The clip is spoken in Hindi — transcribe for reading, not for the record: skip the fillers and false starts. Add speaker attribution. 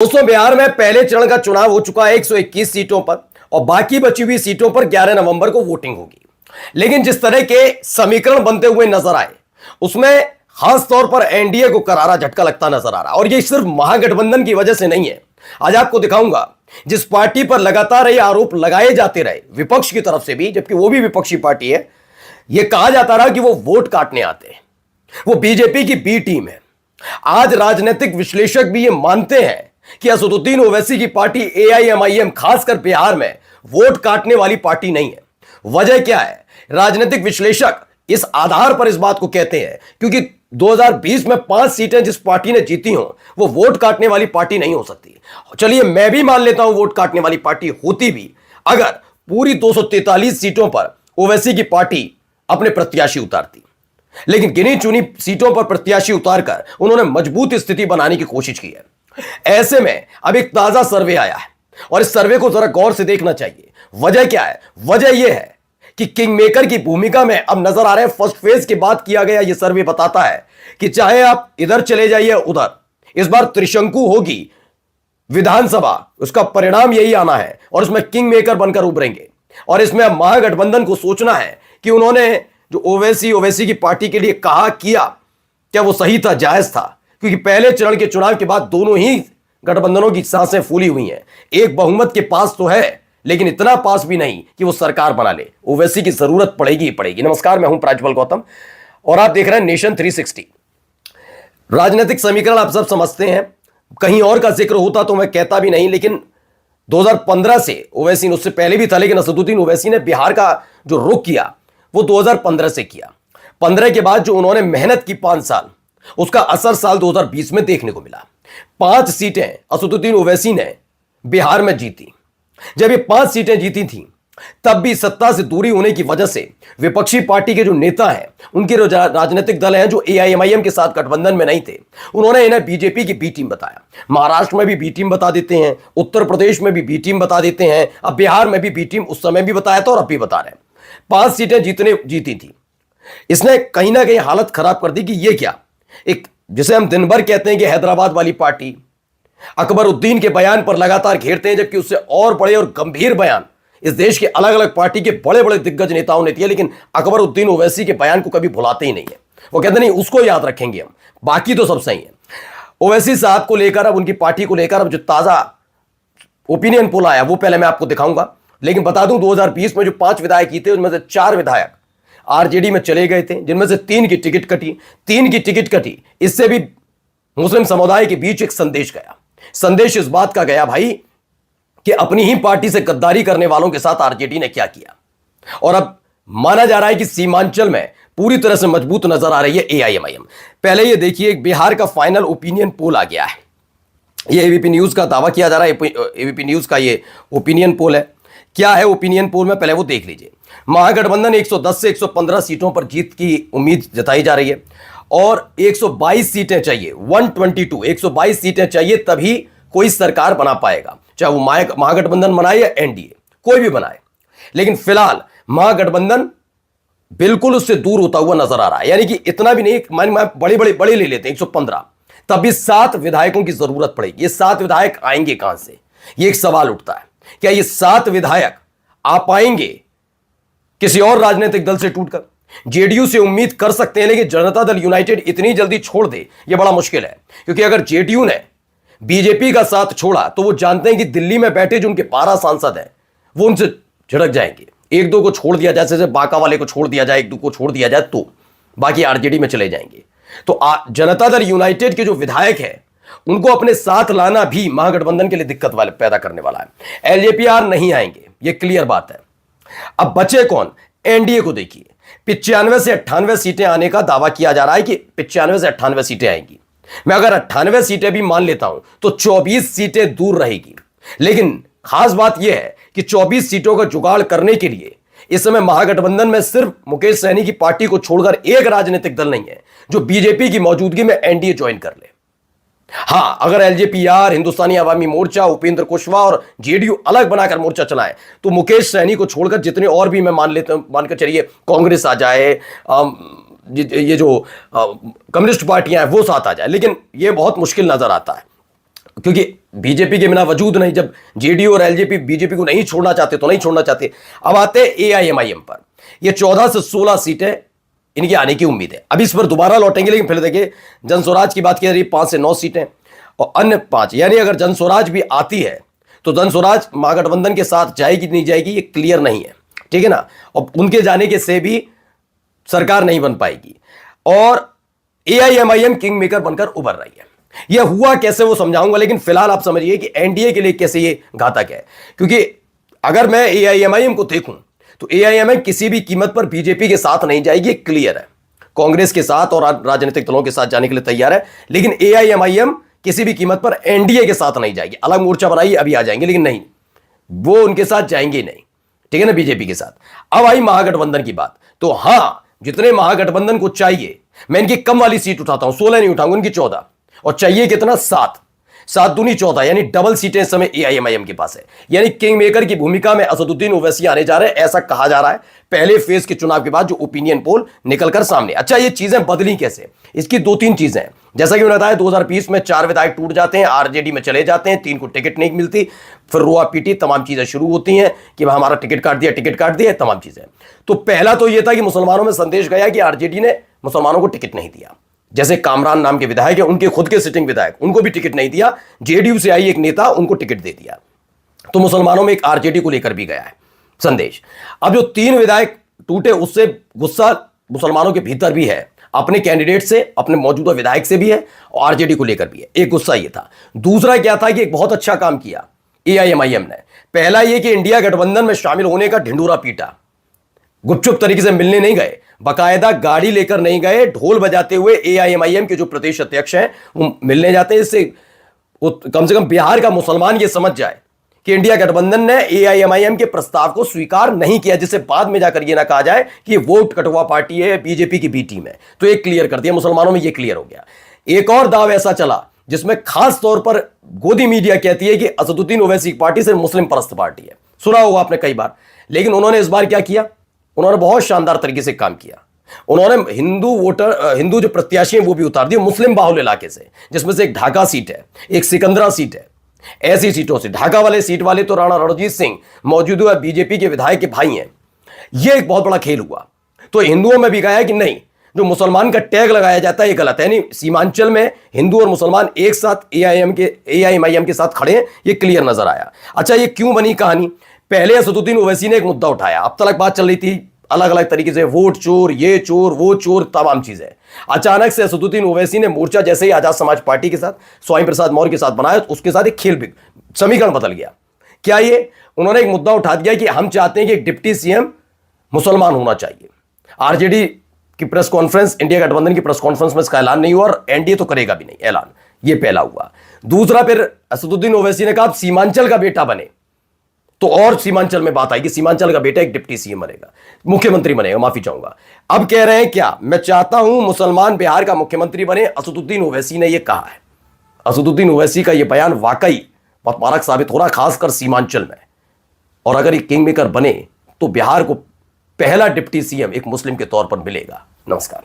Speaker 1: दोस्तों, बिहार में पहले चरण का चुनाव हो चुका है 121 सीटों पर और बाकी बची हुई सीटों पर 11 नवंबर को वोटिंग होगी। लेकिन जिस तरह के समीकरण बनते हुए नजर आए उसमें खास तौर पर एनडीए को करारा झटका लगता नजर आ रहा है। और ये सिर्फ महागठबंधन की वजह से नहीं है। आज आपको दिखाऊंगा जिस पार्टी पर लगातार ये आरोप लगाए जाते रहे विपक्ष की तरफ से भी, जबकि वो भी विपक्षी पार्टी है, यह कहा जाता रहा कि वो वोट काटने आते हैं, वो बीजेपी की बी टीम है। आज राजनीतिक विश्लेषक भी ये मानते हैं कि असदुद्दीन ओवैसी की पार्टी एआईएमआईएम खासकर बिहार में वोट काटने वाली पार्टी नहीं है। वजह क्या है? राजनीतिक विश्लेषक इस आधार पर इस बात को कहते हैं क्योंकि 2020 में 5 सीटें जिस पार्टी ने जीती हो वो वोट काटने वाली पार्टी नहीं हो सकती। चलिए, मैं भी मान लेता हूं वोट काटने वाली पार्टी होती भी अगर पूरी 243 सीटों पर ओवैसी की पार्टी अपने प्रत्याशी उतारती। लेकिन गिनी चुनी सीटों पर प्रत्याशी उतारकर उन्होंने मजबूत स्थिति बनाने की कोशिश की है। ऐसे में अब एक ताजा सर्वे आया है और इस सर्वे को जरा गौर से देखना चाहिए। वजह क्या है? वजह यह है कि किंग मेकर की भूमिका में अब नजर आ रहे हैं। फर्स्ट फेज के बाद किया गया यह सर्वे बताता है कि चाहे आप इधर चले जाइए उधर, इस बार त्रिशंकु होगी विधानसभा, उसका परिणाम यही आना है और उसमें किंग मेकर बनकर उभरेंगे। और इसमें अब महागठबंधन को सोचना है कि उन्होंने जो ओवैसी की पार्टी के लिए कहा किया, क्या वो सही था, जायज था? क्योंकि पहले चरण के चुनाव के बाद दोनों ही गठबंधनों की सांसें फूली हुई हैं। एक बहुमत के पास तो है लेकिन इतना पास भी नहीं कि वो सरकार बना ले। ओवैसी की जरूरत पड़ेगी ही पड़ेगी। नमस्कार, मैं हूं प्राज्वल गौतम और आप देख रहे हैं नेशन 360। राजनीतिक समीकरण आप सब समझते हैं, कहीं और का जिक्र होता तो मैं कहता भी नहीं, लेकिन 2015 से ओवैसी, उससे पहले भी था, लेकिन असदुद्दीन ओवैसी ने बिहार का जो रुख किया वो 2015 से किया। 15 के बाद जो उन्होंने मेहनत की 5 साल, उसका असर साल 2020 में देखने को मिला। 5 सीटें असदुद्दीन ओवैसी ने बिहार में जीती। जब ये 5 सीटें जीती थी तब भी सत्ता से दूरी होने की वजह से विपक्षी पार्टी के जो नेता हैं, उनके राजनीतिक दल हैं जो एआईएमआईएम के साथ गठबंधन में नहीं थे, उन्होंने इन्हें बीजेपी की बी टीम बताया। महाराष्ट्र में भी बी टीम बता देते हैं, उत्तर प्रदेश में भी बी टीम बता देते हैं, अब बिहार में भी बी टीम उस समय भी बताया था और अब भी बता रहे हैं। 5 सीटें जीती थी। इसने कहीं ना कहीं हालत खराब कर दी कि ये क्या, एक जिसे हम दिन भर कहते हैं कि हैदराबाद वाली पार्टी अकबरुद्दीन के बयान पर लगातार घेरते हैं, जबकि उससे और बड़े और गंभीर बयान इस देश के अलग अलग पार्टी के बड़े बड़े दिग्गज नेताओं ने दिए, लेकिन अकबरुद्दीन ओवैसी के बयान को कभी भुलाते ही नहीं है। वो कहते नहीं, उसको याद रखेंगे हम, बाकी तो सब सही है। ओवैसी साहब को लेकर, अब उनकी पार्टी को लेकर अब जो ताजा ओपिनियन पोल आया वो पहले मैं आपको दिखाऊंगा। लेकिन बता दूं 2020 में जो 5 विधायक जीते उनमें से 4 विधायक आरजेडी में चले गए थे, जिनमें से 3 की टिकट कटी। इससे भी मुस्लिम समुदाय के बीच एक संदेश गया। संदेश इस बात का गया भाई कि अपनी ही पार्टी से गद्दारी करने वालों के साथ आरजेडी ने क्या किया। और अब माना जा रहा है कि सीमांचल में पूरी तरह से मजबूत नजर आ रही है एआईएमआईएम। पहले ये देखिए, बिहार का फाइनल ओपिनियन पोल आ गया है। ये एबीपी न्यूज का दावा किया जा रहा है, एबीपी न्यूज का ये ओपिनियन पोल है। क्या है ओपिनियन पोल में, पहले वो देख लीजिए। महागठबंधन 110 से 115 सीटों पर जीत की उम्मीद जताई जा रही है और 122 सीटें चाहिए, 122 सीटें चाहिए तभी कोई सरकार बना पाएगा, चाहे वो महागठबंधन बनाए या एनडीए, कोई भी बनाए। लेकिन फिलहाल महागठबंधन बिल्कुल उससे दूर होता हुआ नजर आ रहा है। यानी कि इतना भी नहीं, मान बड़े ले लेते हैं 115, तब भी 7 विधायकों की जरूरत पड़ेगी। ये 7 विधायक आएंगे कहां से? ये एक सवाल उठता है। क्या ये 7 विधायक आ पाएंगे किसी और राजनीतिक दल से टूटकर? जेडीयू से उम्मीद कर सकते हैं, लेकिन जनता दल यूनाइटेड इतनी जल्दी छोड़ दे ये बड़ा मुश्किल है। क्योंकि अगर जेडीयू ने बीजेपी का साथ छोड़ा तो वो जानते हैं कि दिल्ली में बैठे जो उनके 12 सांसद हैं वो उनसे झिड़क जाएंगे। 1-2 को छोड़ दिया जाए, जैसे बांका वाले को छोड़ दिया जाए, 1-2 को छोड़ दिया जाए, तो बाकी आरजेडी में चले जाएंगे। तो जनता दल यूनाइटेड के जो विधायक है उनको अपने साथ लाना भी महागठबंधन के लिए दिक्कत वाले पैदा करने वाला है। एलजेपी नहीं आएंगे, ये क्लियर बात है। अब बचे कौन? एनडीए को देखिए, 95 से 98 सीटें आने का दावा किया जा रहा है कि 95 से 98 सीटें आएंगी। मैं अगर 98 सीटें भी मान लेता हूं तो 24 सीटें दूर रहेगी। लेकिन खास बात यह है कि 24 सीटों का जुगाड़ करने के लिए इस समय महागठबंधन में सिर्फ मुकेश सहनी की पार्टी को छोड़कर एक राजनीतिक दल नहीं है जो बीजेपी की मौजूदगी में एनडीए ज्वाइन कर ले। हां, अगर एलजेपीआर, हिंदुस्तानी अवामी मोर्चा, उपेंद्र कुशवाहा और जेडीयू अलग बनाकर मोर्चा चलाए तो मुकेश सहनी को छोड़कर जितने और भी मैं मानकर चलिए कांग्रेस आ जाए, ये जो कम्युनिस्ट पार्टियां हैं वो साथ आ जाए, लेकिन ये बहुत मुश्किल नजर आता है। क्योंकि बीजेपी के बिना वजूद नहीं, जब जेडीयू और एलजेपी बीजेपी को नहीं छोड़ना चाहते तो नहीं छोड़ना चाहते। अब आते हैं एआईएमआईएम पर। ये 14 से 16 सीटें इनकी आने की उम्मीद है। अब इस पर दोबारा लौटेंगे, लेकिन फिर देखिए जनस्वराज की बात की जा रही है 5 से 9 सीटें और अन्य 5, यानी अगर जनस्वराज भी आती है तो जनस्वराज महागठबंधन के साथ जाएगी नहीं जाएगी ये क्लियर नहीं है, ठीक है ना। और उनके जाने के से भी सरकार नहीं बन पाएगी और एआईएमआईएम किंग मेकर बनकर उभर रही है। यह हुआ कैसे वो समझाऊंगा, लेकिन फिलहाल आप समझिए कि एनडीए के लिए कैसे ये घातक है। क्योंकि अगर मैं एआईएमआईएम को देखूं तो एआईएमआईएम किसी भी कीमत पर बीजेपी के साथ नहीं जाएगी, क्लियर है। कांग्रेस के साथ और राजनीतिक दलों के साथ जाने के लिए तैयार है, लेकिन एआईएमआईएम किसी भी कीमत पर एनडीए के साथ नहीं जाएगी। अलग मोर्चा बनाइए अभी आ जाएंगे, लेकिन नहीं, वो उनके साथ जाएंगे नहीं, ठीक है ना, बीजेपी के साथ। अब आई महागठबंधन की बात, तो हां जितने महागठबंधन को चाहिए, मैं इनकी कम वाली सीट उठाता हूं, 16 नहीं उठाऊंगा, इनकी 14, और चाहिए कितना, 7, 7 दूनी 14, यानी डबल सीटें इस समय एआईएमआईएम के पास है। यानी किंग मेकर की भूमिका में असदुद्दीन ओवैसी आने जा रहे हैं, ऐसा कहा जा रहा है पहले फेज के चुनाव के बाद जो ओपिनियन पोल निकलकर सामने। अच्छा, ये चीजें बदली कैसे, इसकी 2-3 चीजें हैं। जैसा कि मैंने बताया 2020 में 4 विधायक टूट जाते हैं, आरजेडी में चले जाते हैं, 3 को टिकट नहीं मिलती, फिर रोआ पीटी तमाम चीजें शुरू होती हैं कि हमारा टिकट काट दिया तमाम चीजें। तो पहला तो यह था कि मुसलमानों में संदेश गया कि आरजेडी ने मुसलमानों को टिकट नहीं दिया। जैसे कामरान नाम के विधायक है, उनके खुद के सिटिंग विधायक, उनको भी टिकट नहीं दिया, जेडीयू से आई एक नेता उनको टिकट दे दिया। तो मुसलमानों में एक आरजेडी को लेकर भी गया है संदेश। अब जो 3 विधायक टूटे उससे गुस्सा मुसलमानों के भीतर भी है, अपने कैंडिडेट से, अपने मौजूदा विधायक से भी है और आरजेडी को लेकर भी है। एक गुस्सा ये था। दूसरा क्या था कि एक बहुत अच्छा काम किया एआईएमआईएम ने। पहला ये कि इंडिया गठबंधन में शामिल होने का ढिंडोरा पीटा, गुपचुप तरीके से मिलने नहीं गए, बाकायदा गाड़ी लेकर नहीं गए, ढोल बजाते हुए एआईएमआईएम के जो प्रदेश अध्यक्ष हैं वो मिलने जाते हैं। इससे कम से कम बिहार का मुसलमान ये समझ जाए कि इंडिया गठबंधन ने एआईएमआईएम के प्रस्ताव को स्वीकार नहीं किया, जिससे बाद में जाकर ये ना कहा जाए कि वोट कटवा पार्टी है, बीजेपी की बी टीम है। तो ये क्लियर कर दिया मुसलमानों में, ये क्लियर हो गया। एक और दाव ऐसा चला जिसमें खास तौर पर गोदी मीडिया कहती है कि असदुद्दीन ओवैसी की पार्टी सिर्फ मुस्लिम परस्त पार्टी है। सुना होगा आपने कई बार, लेकिन उन्होंने इस बार क्या किया, उन्होंने बहुत शानदार तरीके से काम किया। उन्होंने हिंदू जो प्रत्याशी हैं वो भी उतार दिए मुस्लिम बाहुल इलाके से, जिसमें से एक ढाका सीट है, एक सिकंदरा सीट है। ऐसी सीटों से ढाका वाले सीट वाले तो राणा रणजीत सिंह मौजूदा बीजेपी के विधायक के भाई हैं। यह एक बहुत बड़ा खेल हुआ। तो हिंदुओं में भी कहा है कि नहीं, जो मुसलमान का टैग लगाया जाता है ये गलत है। यानी सीमांचल में हिंदू और मुसलमान एक साथ एआईएमआईएम के साथ खड़े हैं, ये क्लियर नजर आया। अच्छा, ये क्यों बनी कहानी, पहले असदुद्दीन ओवैसी ने एक मुद्दा उठाया, अब तक बात चल रही थी अलग अलग तरीके से, वोट चोर, ये चोर, वो चोर, तमाम चीजें। अचानक से असदुद्दीन ओवैसी ने मोर्चा जैसे ही आजाद समाज पार्टी के साथ, स्वामी प्रसाद मौर्य के साथ बनाया, उसके साथ एक खेल समीकरण बदल गया। क्या ये, उन्होंने एक मुद्दा उठा दिया कि हम चाहते हैं कि एक डिप्टी सीएम मुसलमान होना चाहिए। आरजेडी की प्रेस कॉन्फ्रेंस, इंडिया गठबंधन की प्रेस कॉन्फ्रेंस में इसका ऐलान नहीं हुआ और एनडीए तो करेगा भी नहीं ऐलान, ये पहला हुआ। दूसरा, फिर असदुद्दीन ओवैसी ने कहा सीमांचल का बेटा बने, तो और सीमांचल में बात आई कि सीमांचल का बेटा एक डिप्टी सीएम बनेगा, मुख्यमंत्री बनेगा, माफी चाहूंगा। अब कह रहे हैं क्या, मैं चाहता हूं मुसलमान बिहार का मुख्यमंत्री बने, असदुद्दीन ओवैसी ने यह कहा है। असदुद्दीन ओवैसी का यह बयान वाकई बहुत मारक साबित हो रहा, खासकर सीमांचल में। और अगर ये किंग मेकर बने तो बिहार को पहला डिप्टी सीएम एक मुस्लिम के तौर पर मिलेगा। नमस्कार।